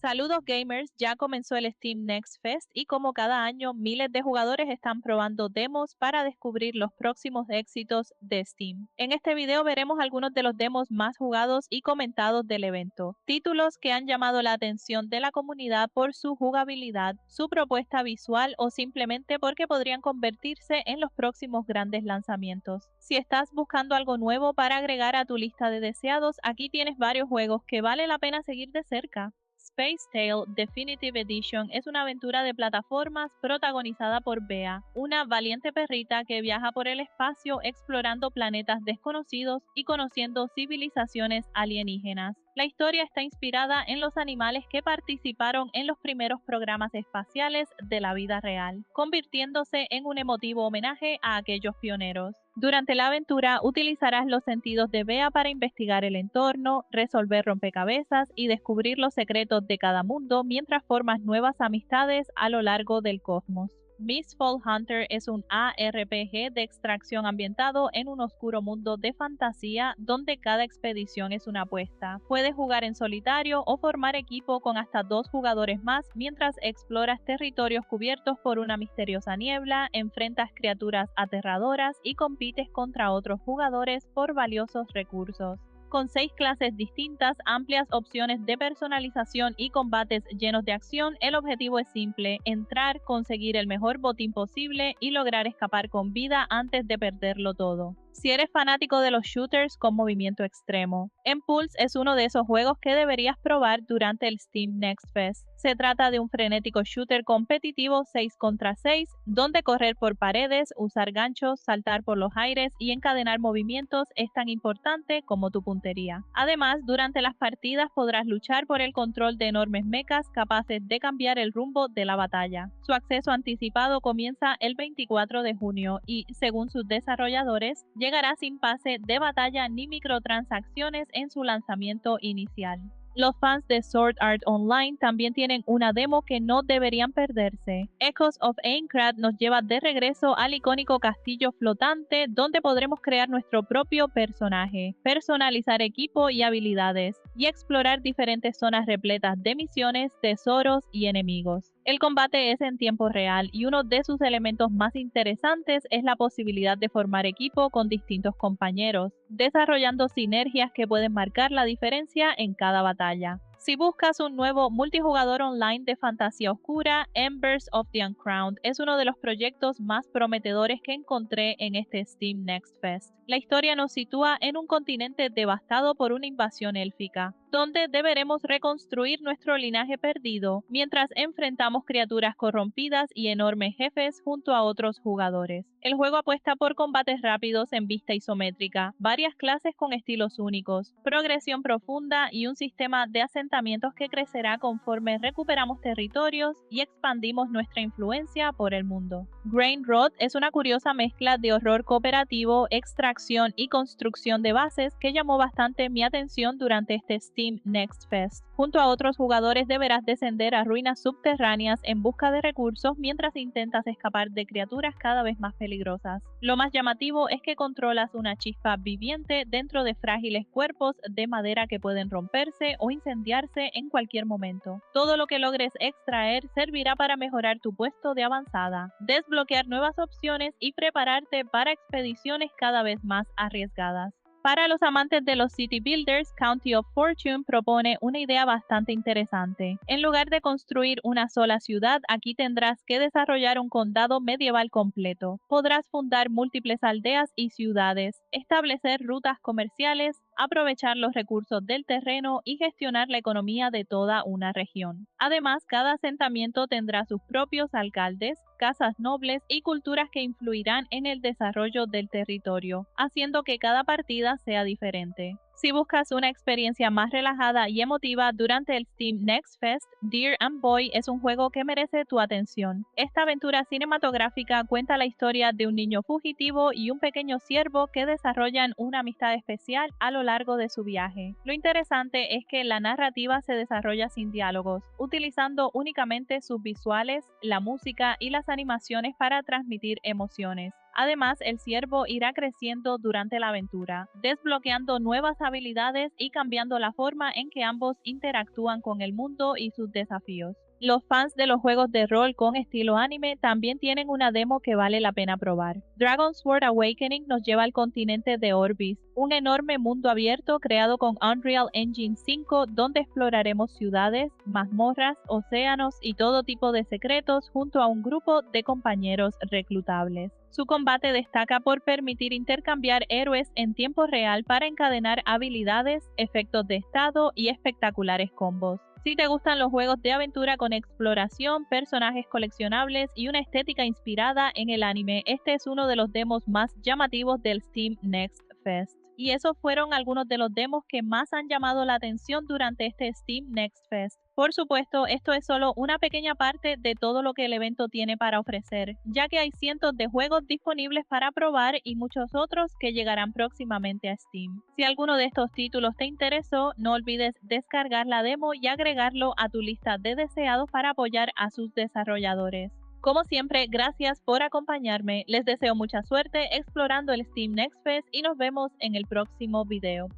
Saludos gamers, ya comenzó el Steam Next Fest y como cada año miles de jugadores están probando demos para descubrir los próximos éxitos de Steam. En este video veremos algunos de los demos más jugados y comentados del evento, títulos que han llamado la atención de la comunidad por su jugabilidad, su propuesta visual o simplemente porque podrían convertirse en los próximos grandes lanzamientos. Si estás buscando algo nuevo para agregar a tu lista de deseados, aquí tienes varios juegos que vale la pena seguir de cerca. Space Tale Definitive Edition es una aventura de plataformas protagonizada por Bea, una valiente perrita que viaja por el espacio explorando planetas desconocidos y conociendo civilizaciones alienígenas. La historia está inspirada en los animales que participaron en los primeros programas espaciales de la vida real, convirtiéndose en un emotivo homenaje a aquellos pioneros. Durante la aventura utilizarás los sentidos de Bea para investigar el entorno, resolver rompecabezas y descubrir los secretos de cada mundo mientras formas nuevas amistades a lo largo del cosmos. Mistfall Hunter es un ARPG de extracción ambientado en un oscuro mundo de fantasía donde cada expedición es una apuesta. Puedes jugar en solitario o formar equipo con hasta 2 jugadores más mientras exploras territorios cubiertos por una misteriosa niebla, enfrentas criaturas aterradoras y compites contra otros jugadores por valiosos recursos. Con 6 clases distintas, amplias opciones de personalización y combates llenos de acción, el objetivo es simple: entrar, conseguir el mejor botín posible y lograr escapar con vida antes de perderlo todo. Si eres fanático de los shooters con movimiento extremo, Impulse es uno de esos juegos que deberías probar durante el Steam Next Fest. Se trata de un frenético shooter competitivo 6 contra 6, donde correr por paredes, usar ganchos, saltar por los aires y encadenar movimientos es tan importante como tu puntería. Además, durante las partidas podrás luchar por el control de enormes mechas capaces de cambiar el rumbo de la batalla. Su acceso anticipado comienza el 24 de junio y, según sus desarrolladores, llegará sin pase de batalla ni microtransacciones en su lanzamiento inicial. Los fans de Sword Art Online también tienen una demo que no deberían perderse. Echoes of Aincrad nos lleva de regreso al icónico castillo flotante donde podremos crear nuestro propio personaje, personalizar equipo y habilidades, y explorar diferentes zonas repletas de misiones, tesoros y enemigos. El combate es en tiempo real y uno de sus elementos más interesantes es la posibilidad de formar equipo con distintos compañeros, desarrollando sinergias que pueden marcar la diferencia en cada batalla. Si buscas un nuevo multijugador online de fantasía oscura, Embers of the Uncrowned es uno de los proyectos más prometedores que encontré en este Steam Next Fest. La historia nos sitúa en un continente devastado por una invasión élfica, donde deberemos reconstruir nuestro linaje perdido mientras enfrentamos criaturas corrompidas y enormes jefes junto a otros jugadores. El juego apuesta por combates rápidos en vista isométrica, varias clases con estilos únicos, progresión profunda y un sistema de asentamientos que crecerá conforme recuperamos territorios y expandimos nuestra influencia por el mundo. Grain Rot es una curiosa mezcla de horror cooperativo, extracción y construcción de bases que llamó bastante mi atención durante este Steam Next Fest. Junto a otros jugadores deberás descender a ruinas subterráneas en busca de recursos mientras intentas escapar de criaturas cada vez más peligrosas. Lo más llamativo es que controlas una chispa viviente dentro de frágiles cuerpos de madera que pueden romperse o incendiarse en cualquier momento. Todo lo que logres extraer servirá para mejorar tu puesto de avanzada, desbloquear nuevas opciones y prepararte para expediciones cada vez más arriesgadas. Para los amantes de los City Builders, County of Fortune propone una idea bastante interesante. En lugar de construir una sola ciudad, aquí tendrás que desarrollar un condado medieval completo. Podrás fundar múltiples aldeas y ciudades, establecer rutas comerciales, aprovechar los recursos del terreno y gestionar la economía de toda una región. Además, cada asentamiento tendrá sus propios alcaldes, casas nobles y culturas que influirán en el desarrollo del territorio, haciendo que cada partida sea diferente. Si buscas una experiencia más relajada y emotiva durante el Steam Next Fest, Dear and Boy es un juego que merece tu atención. Esta aventura cinematográfica cuenta la historia de un niño fugitivo y un pequeño ciervo que desarrollan una amistad especial a lo largo de su viaje. Lo interesante es que la narrativa se desarrolla sin diálogos, utilizando únicamente sus visuales, la música y las animaciones para transmitir emociones. Además, el ciervo irá creciendo durante la aventura, desbloqueando nuevas habilidades y cambiando la forma en que ambos interactúan con el mundo y sus desafíos. Los fans de los juegos de rol con estilo anime también tienen una demo que vale la pena probar. Dragon Sword Awakening nos lleva al continente de Orbis, un enorme mundo abierto creado con Unreal Engine 5 donde exploraremos ciudades, mazmorras, océanos y todo tipo de secretos junto a un grupo de compañeros reclutables. Su combate destaca por permitir intercambiar héroes en tiempo real para encadenar habilidades, efectos de estado y espectaculares combos. Si te gustan los juegos de aventura con exploración, personajes coleccionables y una estética inspirada en el anime, este es uno de los demos más llamativos del Steam Next Fest. Y esos fueron algunos de los demos que más han llamado la atención durante este Steam Next Fest. Por supuesto, esto es solo una pequeña parte de todo lo que el evento tiene para ofrecer, ya que hay cientos de juegos disponibles para probar y muchos otros que llegarán próximamente a Steam. Si alguno de estos títulos te interesó, no olvides descargar la demo y agregarlo a tu lista de deseados para apoyar a sus desarrolladores. Como siempre, gracias por acompañarme, les deseo mucha suerte explorando el Steam Next Fest y nos vemos en el próximo video.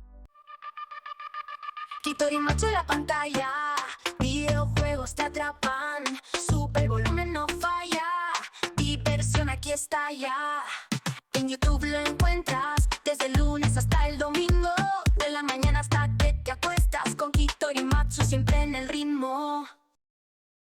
Quito y noche la pantalla, videojuegos te atrapan, super volumen no falla, diversión aquí está ya, en YouTube lo encuentras.